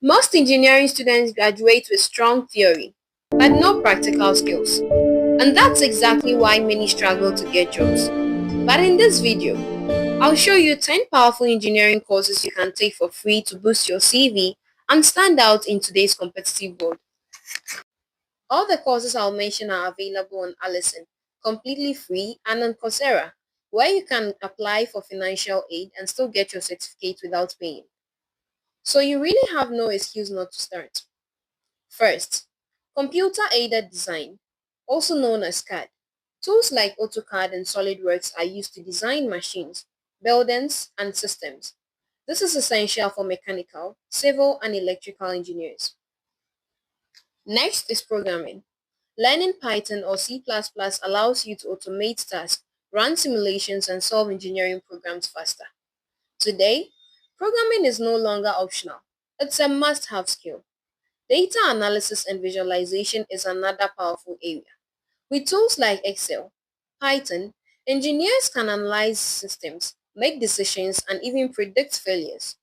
Most engineering students graduate with strong theory, but no practical skills. And that's exactly why many struggle to get jobs. But in this video, I'll show you 10 powerful engineering courses you can take for free to boost your CV and stand out in today's competitive world. All the courses I'll mention are available on Alison, completely free, and on Coursera, where you can apply for financial aid and still get your certificate without paying. So you really have no excuse not to start. First, computer-aided design, also known as CAD. Tools like AutoCAD and SolidWorks are used to design machines, buildings, and systems. This is essential for mechanical, civil, and electrical engineers. Next is programming. Learning Python or C++ allows you to automate tasks, run simulations, and solve engineering programs faster. Today, programming is no longer optional. It's a must-have skill. Data analysis and visualization is another powerful area. With tools like Excel, Python, engineers can analyze systems, make decisions, and even predict failures.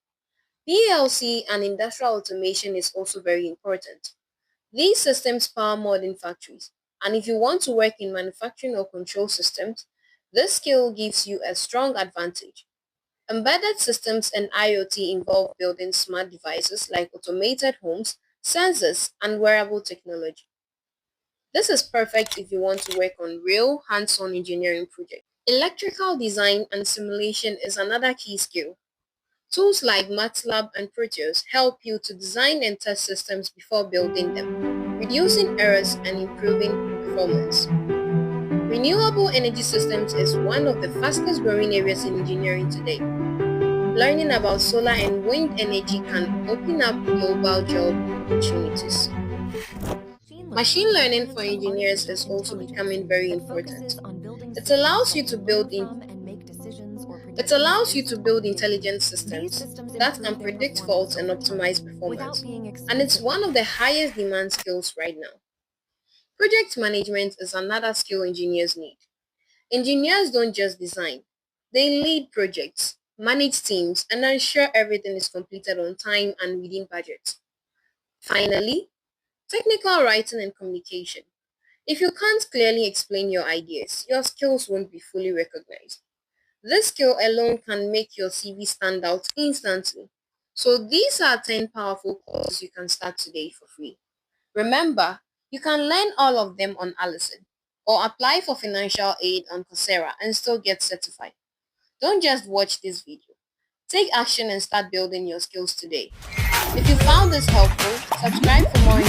PLC and industrial automation is also very important. These systems power modern factories, and if you want to work in manufacturing or control systems, this skill gives you a strong advantage. Embedded systems and IoT involve building smart devices like automated homes, sensors, and wearable technology. This is perfect if you want to work on real, hands-on engineering projects. Electrical design and simulation is another key skill. Tools like MATLAB and Proteus help you to design and test systems before building them, reducing errors and improving performance. Renewable energy systems is one of the fastest growing areas in engineering today. Learning about solar and wind energy can open up global job opportunities. Machine learning for engineers is also becoming very important. It allows you to build intelligent systems that can predict faults and optimize performance. And it's one of the highest demand skills right now. Project management is another skill engineers need. Engineers don't just design. They lead projects, manage teams, and ensure everything is completed on time and within budget. Finally, technical writing and communication. If you can't clearly explain your ideas, your skills won't be fully recognized. This skill alone can make your CV stand out instantly. So these are 10 powerful courses you can start today for free. Remember, you can learn all of them on Alison or apply for financial aid on Coursera and still get certified. Don't just watch this video. Take action and start building your skills today. If you found this helpful, subscribe for more